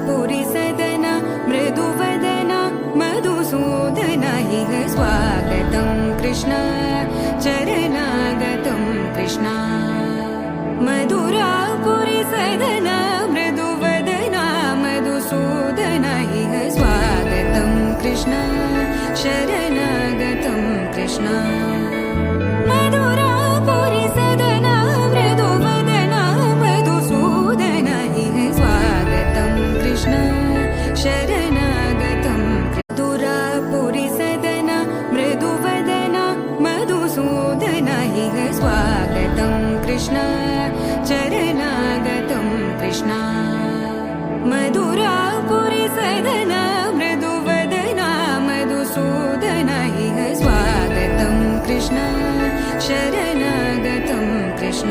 पुरी सदना मृदुवदना मधुसूदन इह स्वागतं कृष्ण चरणागतं कृष्ण मधुरा पुरी सदना मृदुवदना मधुसूदन इह स्वागतं कृष्ण शरणागतं कृष्ण मधुरा पुरी सदना मृदुवदना मधुसूदन इह स्वागतं कृष्ण शरणागतं मधुरा पुरी सदना मृदुवदना मधुसूदन इह स्वागतं कृष्ण चरणागतं कृष्ण मधुरा पुरी सदना मृदुवदना मधुसूदन इह स्वागतं कृष्ण शरणागतं कृष्ण।